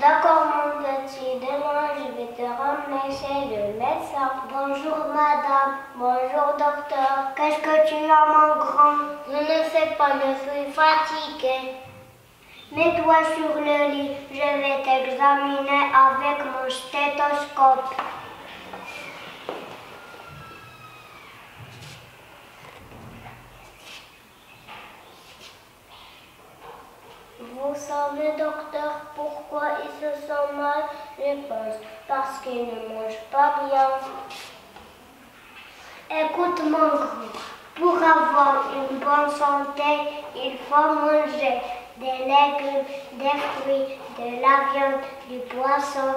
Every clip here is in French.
D'accord mon petit, demain je vais te ramener chez le médecin. Bonjour madame, bonjour docteur. Qu'est-ce que tu as mon grand? Je ne sais pas, je suis fatiguée. Mets-toi sur le lit, je vais t'examiner avec mon stéthoscope. Vous savez, docteur, pourquoi il se sent mal? Je pense parce qu'il ne mange pas bien. Écoute mon grand, pour avoir une bonne santé, il faut manger des légumes, des fruits, de la viande, du poisson,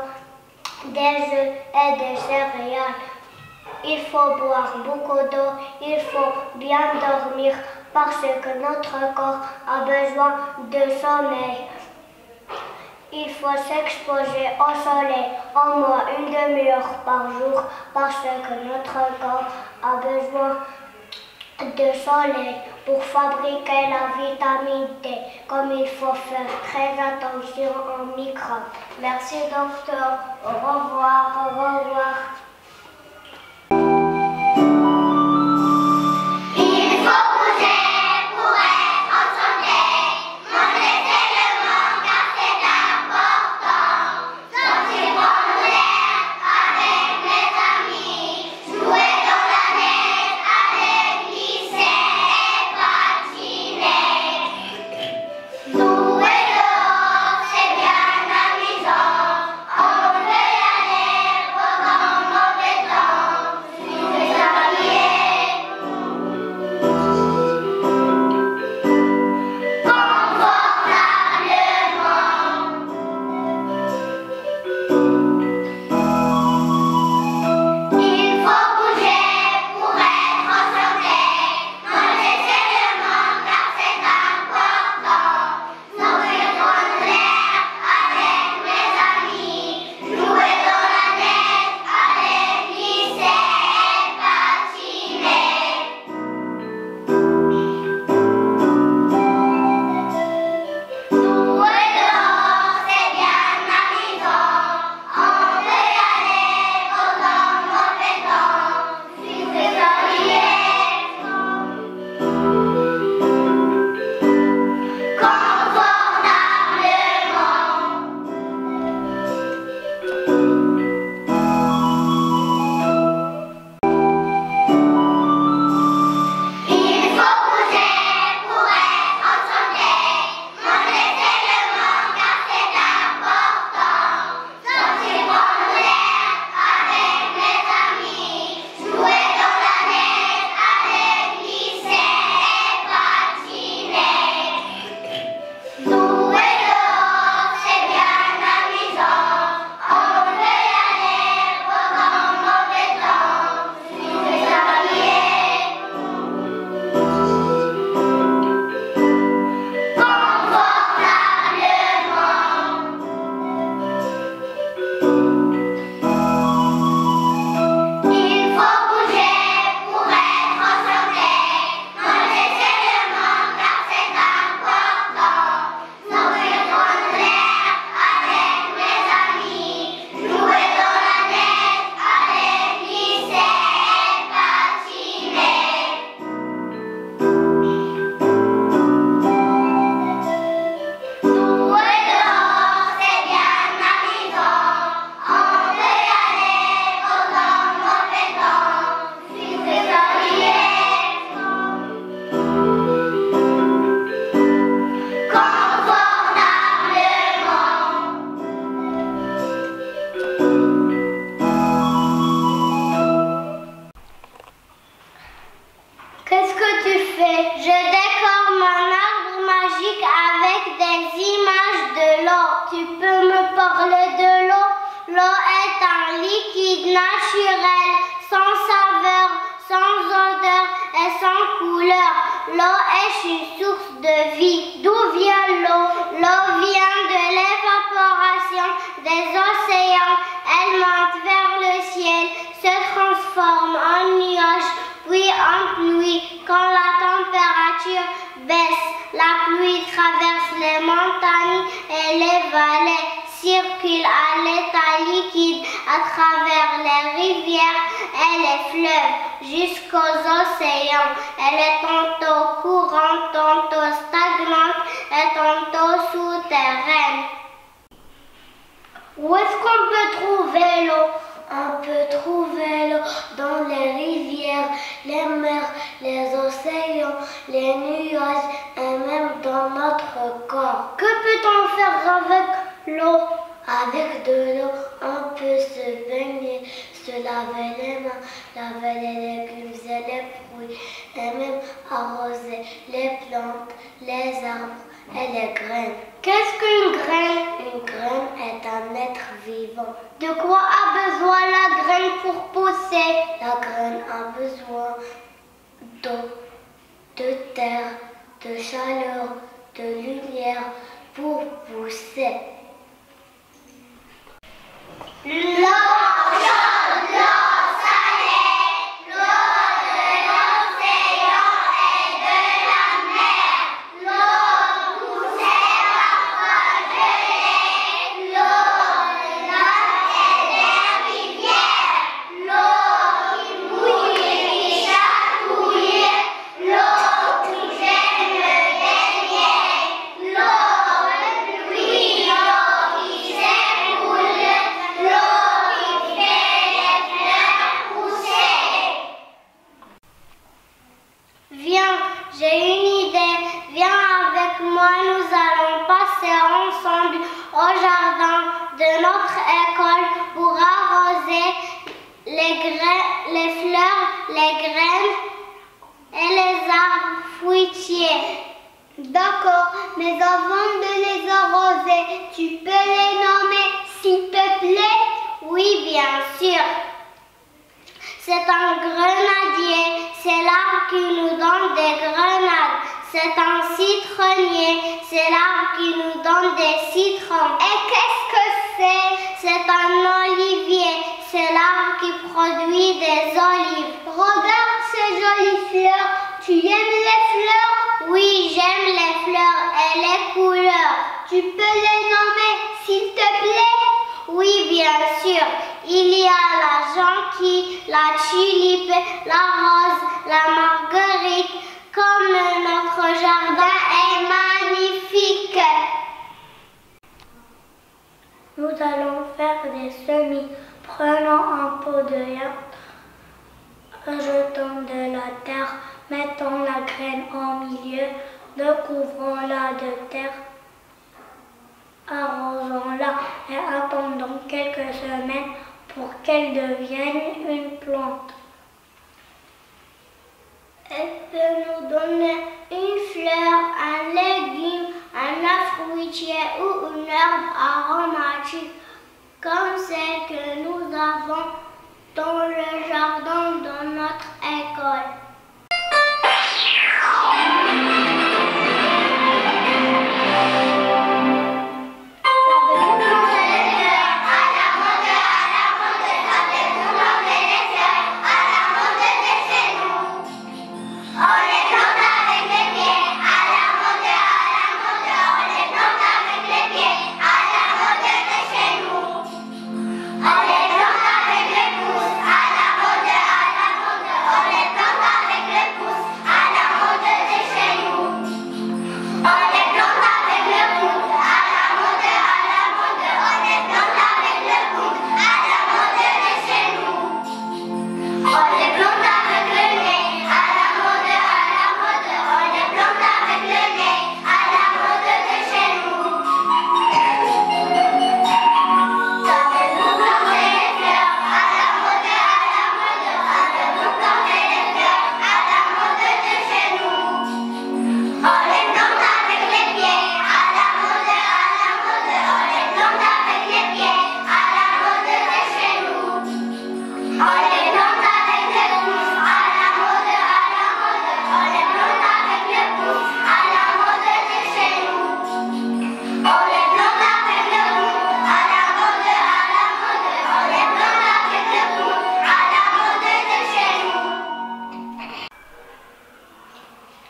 des œufs et des céréales. Il faut boire beaucoup d'eau, il faut bien dormir parce que notre corps a besoin de sommeil. Il faut s'exposer au soleil au moins une demi-heure par jour parce que notre corps a besoin de soleil pour fabriquer la vitamine D. Comme il faut faire très attention aux microbes. Merci docteur. Au revoir. Au revoir. Qu'est-ce que tu fais? Je décore mon arbre magique avec des images de l'eau. Tu peux me parler de l'eau? L'eau est un liquide naturel, sans saveur, sans odeur et sans couleur. L'eau est une source de vie. D'où vient l'eau? L'eau vient de l'évaporation des océans. Elle monte vers le ciel, se transforme en nuage, puis en pluie. Quand la température baisse, la pluie traverse les montagnes et les vallées. circule à l'état liquide à travers les rivières et les fleuves jusqu'aux océans. Elle est tantôt courante, tantôt stagnante et tantôt souterraine. Où est-ce qu'on peut trouver l'eau? On peut trouver l'eau dans les rivières, les mers, les océans, les nuages et même dans notre corps. Que peut-on faire avec l'eau? Avec de l'eau, on peut se baigner, se laver les mains, laver les légumes et les fruits, et même arroser les plantes, les arbres et les graines. Qu'est-ce qu'une graine? Une graine est un être vivant. De quoi a besoin la graine pour pousser? La graine a besoin d'eau, de terre, de chaleur, de lumière pour pousser. L'eau chaude, l'eau salée, l'eau de l'océan et de la mer, l'eau poussée parfois gelée, l'eau de notre et des rivières, l'eau qui mouille et qui chatouille, l'eau où j'aime me baigner, l'eau de pluie, l'eau qui s'écoule, l'eau qui fait les fleurs pousser. Viens, j'ai une idée. Viens avec moi, nous allons passer ensemble au jardin de notre école pour arroser les fleurs, les graines et les arbres fruitiers. D'accord, mais avant de les arroser, tu peux les nommer, s'il te plaît? Oui, bien sûr. C'est un grenadier, c'est l'arbre qui nous donne des grenades. C'est un citronnier, c'est l'arbre qui nous donne des citrons. Et qu'est-ce que c'est? C'est un olivier, c'est l'arbre qui produit des olives. Regarde ces jolies fleurs. Tu aimes les fleurs? Oui, j'aime les fleurs et les couleurs. Tu peux les nommer, s'il te plaît? Oui, bien sûr. Il y a la jonquille, la tulipe, la rose, la marguerite. Comme notre jardin est magnifique. Nous allons faire des semis. Prenons un pot de yaourt, rejetons de la terre, mettons la graine au milieu, recouvrons-la de terre, arrosons-la et attendons quelques semaines pour qu'elle devienne une plante. Elle peut nous donner une fleur, un légume, un arbre fruitier ou une herbe aromatique, comme celle que nous avons dans le jardin de notre école.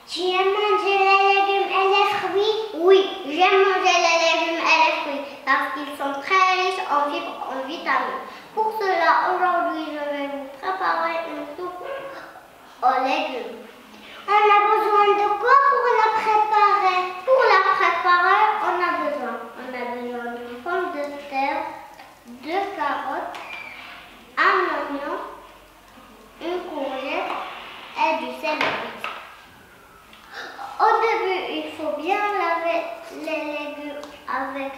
Tu aimes manger les légumes et les fruits? Oui, j'aime manger les légumes et les fruits. parce qu'ils sont très riches en fibres, en vitamines. Pour cela, aujourd'hui, je vais vous préparer une soupe aux légumes. On a besoin de quoi pour la préparer? Pour la préparer, on a besoin d'une pomme de terre, 2 carottes, un oignon, une courgette et du céleri. Au début, il faut bien laver les légumes avec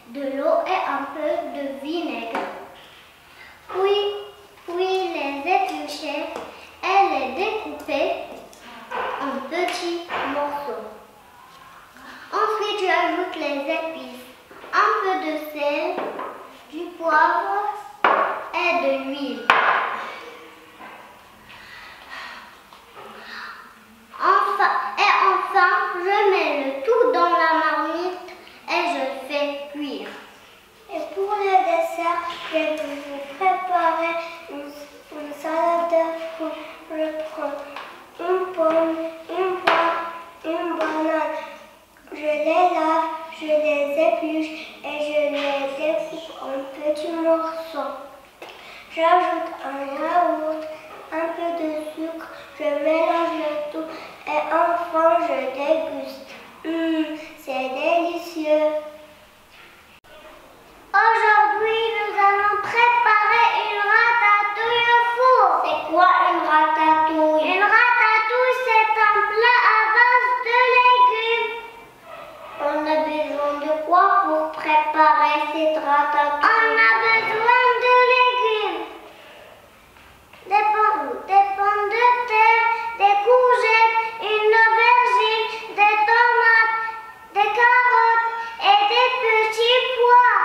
de l'eau et un peu de vinaigre. Puis les éplucher et les découper en petits morceaux. Ensuite, j'ajoute les épices, un peu de sel, du poivre et de l'huile. Enfin, je mets le tout dans la marmite et je fais cuire. Et pour le dessert, je vais vous préparer une salade de fruits. Je prends une pomme, une poire, une banane. Je les lave, je les épluche et je les découpe en petits morceaux. J'ajoute un yaourt, un peu de sucre, je mélange le tout et enfin je déguste. C'est délicieux. Aujourd'hui, nous allons préparer une ratatouille au four. C'est quoi une ratatouille? Une ratatouille, c'est un plat à base de légumes. On a besoin de quoi pour préparer cette ratatouille? On a besoin de légumes. Des pommes de terre, des courgettes, une aubergine, des tomates, des carottes et des petits pois.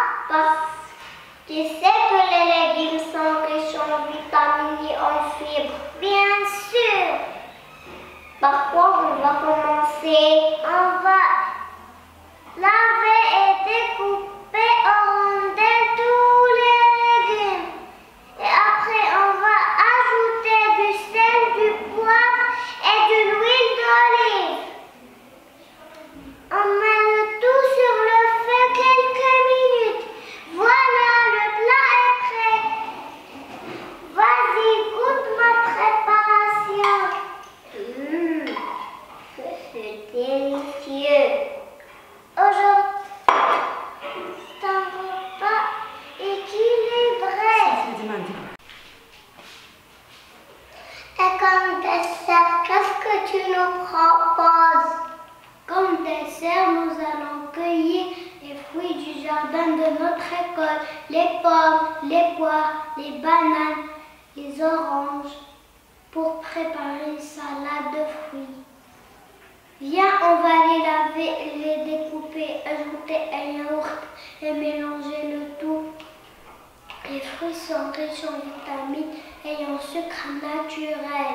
Tu sais que les légumes sont riches en vitamines et en fibres. Bien sûr. Par quoi on va commencer? On va laver et découper en rondelles tous les légumes. Et après, on va ajouter du sel, du poivre et de l'huile d'olive. On met le tout sur le feu quelques minutes. Voilà, le plat est prêt. Vas-y, goûte ma préparation. C'est délicieux. Aujourd'hui, c'est un repas équilibré. Et comme dessert, qu'est-ce que tu nous proposes? Comme dessert, nous allons cueillir les fruits du jardin de notre école, les pommes, les poires, les bananes, les oranges, pour préparer une salade de fruits. Viens, on va les laver, les découper, ajouter un yaourt et mélanger le tout. Les fruits sont riches en vitamines et en sucre naturel.